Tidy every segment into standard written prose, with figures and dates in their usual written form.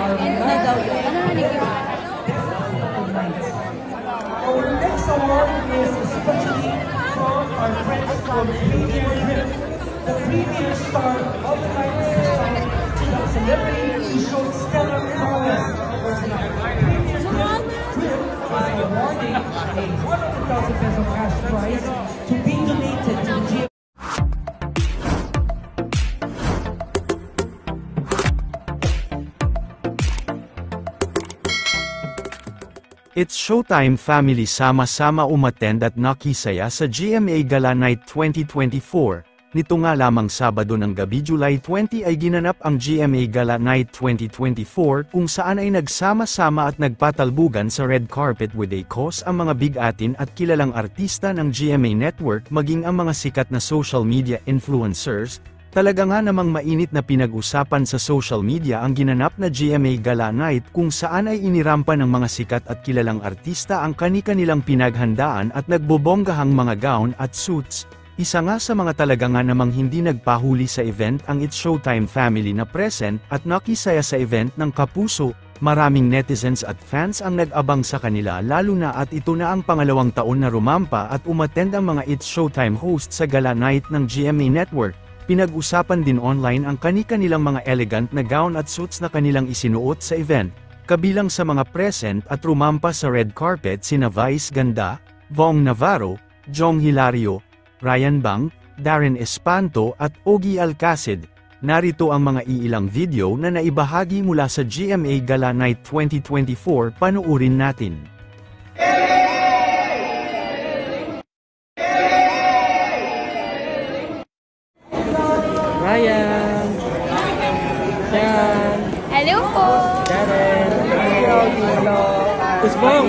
Our next award is especially from our friends from Premier Trip. The premier star of the night is found to the celebrity who showed stellar prowess for tonight. Premier Trip is awarding a 100,000 peso cash prize to be donated to the GMA. It's Showtime family sama-sama umattend at nakisaya sa GMA Gala Night 2024. Nito nga lamang Sabado ng gabi July 20 ay ginanap ang GMA Gala Night 2024 kung saan ay nagsama-sama at nagpatalbugan sa red carpet with a cause ang mga bigatin at kilalang artista ng GMA Network maging ang mga sikat na social media influencers. Talaga nga namang mainit na pinag-usapan sa social media ang ginanap na GMA Gala Night kung saan ay inirampa ng mga sikat at kilalang artista ang kani-kanilang pinaghandaan at nagbobonggahang mga gown at suits. Isa nga sa mga talaga nga namang hindi nagpahuli sa event ang It's Showtime family na present at nakisaya sa event ng kapuso. Maraming netizens at fans ang nag-abang sa kanila lalo na at ito na ang pangalawang taon na rumampa at umattend ang mga It's Showtime hosts sa Gala Night ng GMA Network. Pinag-usapan din online ang kani-kanilang mga elegant na gown at suits na kanilang isinuot sa event. Kabilang sa mga present at rumampa sa red carpet sina Vice Ganda, Vong Navarro, Jong Hilario, Ryan Bang, Darren Espanto at Ogie Alcacid. Narito ang mga iilang video na naibahagi mula sa GMA Gala Night 2024, panuurin natin. Ryan! Jan! Hello po! Darren! Hello! Kusbong!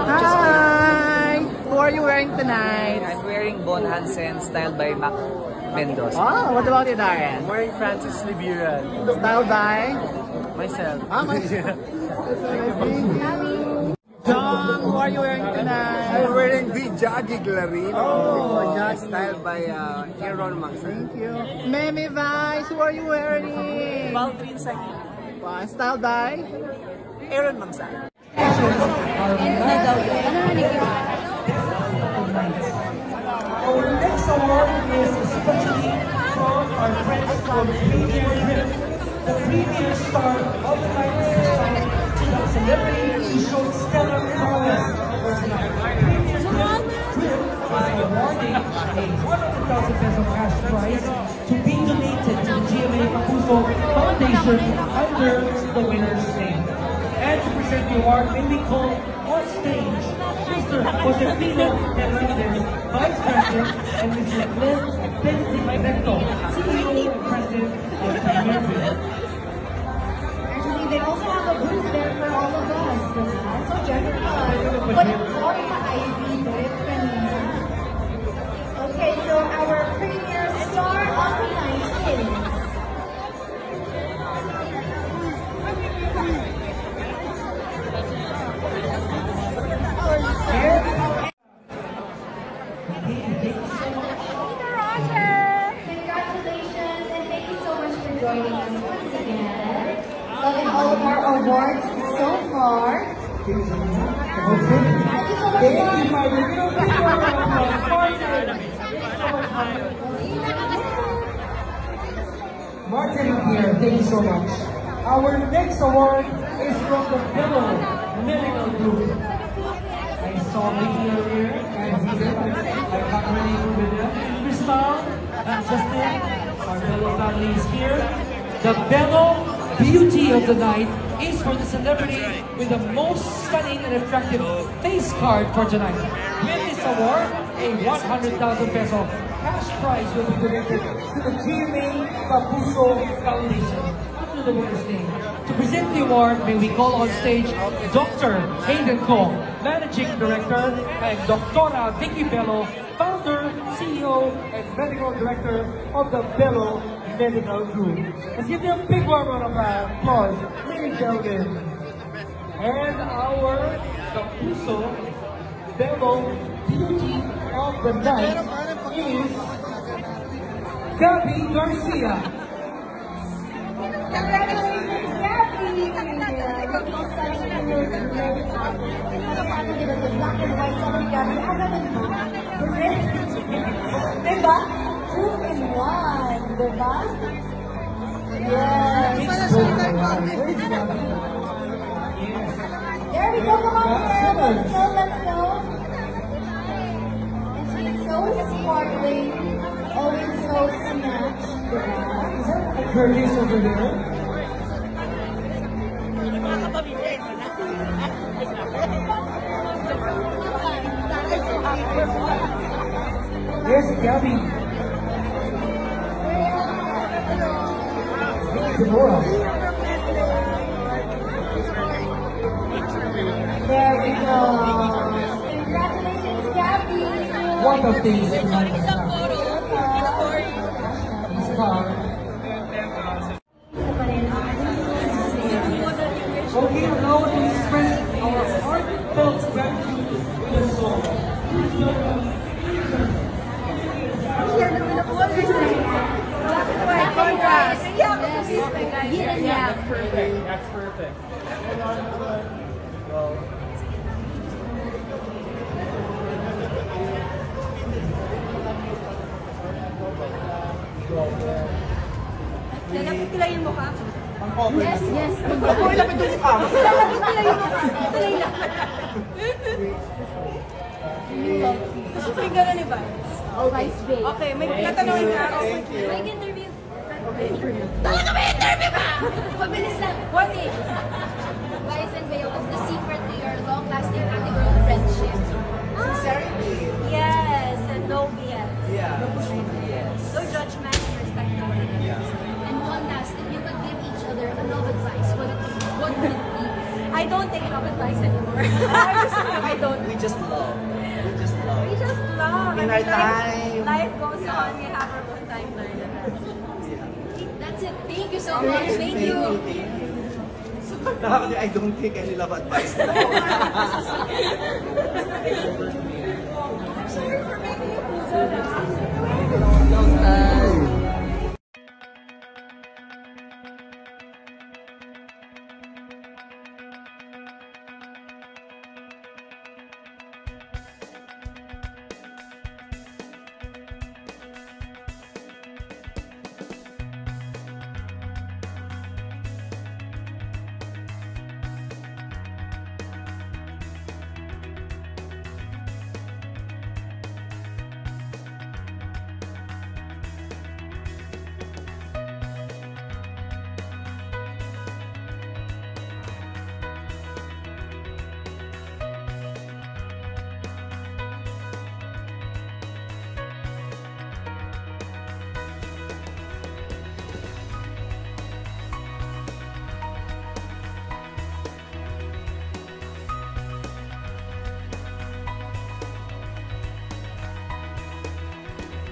Hi! Who are you wearing tonight? I'm wearing Bon Hansen styled by Mac Mendoza. Oh, what about you, Darren? I'm wearing Francis Liburan. Style by? Myself. Myself. John, who are you wearing tonight? I'm wearing the Jaggy Glarino. Oh, Styled by Aaron Mangsa. Thank you. Meme Vice, who are you wearing? Baldwin Saki. Style by? Aaron Mangsa. Our next award is especially from our friends from Premier Trip. The premier star of the night is found to the celebrity who showed stellar prowess for tonight. Premier Trip is awarding a 100,000 peso cash prize to be donated to the GMA Kapuso Foundation under the winner's name. And to present the award, may we call on stage Mr. Josefino Hernandez, Vice President, and Mr. Glenn Benedicto, CEO and President of Premier Trip. Actually, they also have a booth there for all of us. So generous. But all the IV drip kanina. Okay, so our premier star of the night is... Congratulations and thank you so much for joining us once again. Loving all of our awards so far. Thank you so much. Martin here, thank you so much. Our next award is from the Bello Medical Group. I saw Mickey earlier, and here, I got ready with Crystal and Justin. Our Bello family is here. The Bello Beauty of the Night is for the celebrity with the most stunning and attractive face card for tonight. With this award, a 100,000 peso cash prize will be donated to the GMA Kapuso Foundation under the winner's name. To present the award, may we call on stage Dr. Hayden Kong, Managing Director, and Dr. Vicky Bello, Founder, CEO, and Medical Director of the Bello medical group. Let's give them a big warm round of applause, ladies and gentlemen. And our Kapuso Demo Beauty of the Night is Gabby Garcia. Congratulations, Gabby! Looking stunning in your red outfit. Ano diba, the black and white color, Gabby? Ang ganda mo. The red. Diba? 2 in 1. Diba? Yes. There we go. Come on, girl. Let's go, let's go. And she's so sparkling. Always so snatched. Is that a Curtis over there? Yes, Gabby. Kimura. There we go. Congratulations, Gabby. What a face. Star. Okay, now to express our heartfelt gratitude to the song. Yeah, perfect. That's perfect. Lalapit ko lang yung mukha. Yes, yes. Ako ilapit yung mukha. Lalapit ko lang yung mukha. Tuloy lang. Yung gano'n ni Vice. Oh, Vice Bay. Okay, may tatanungin ka ako. May interview. Talaga may interview ba? Mabilis lang. What if? Vice and Bayo, what's the secret to your long-lasting anti-girl friendship? Sincerity. Yes, and no BS. Yeah. Yes. No judgment and respect to one another. Yeah. And one last, if you could give each other a love advice, what would it be? I don't take love advice anymore. I don't. We just love. We just love. We just love. In And our time. Life goes on. We have our own timeline. And that's it. Thank you so much. Thank you. I don't take any love advice. I'm sorry for making you so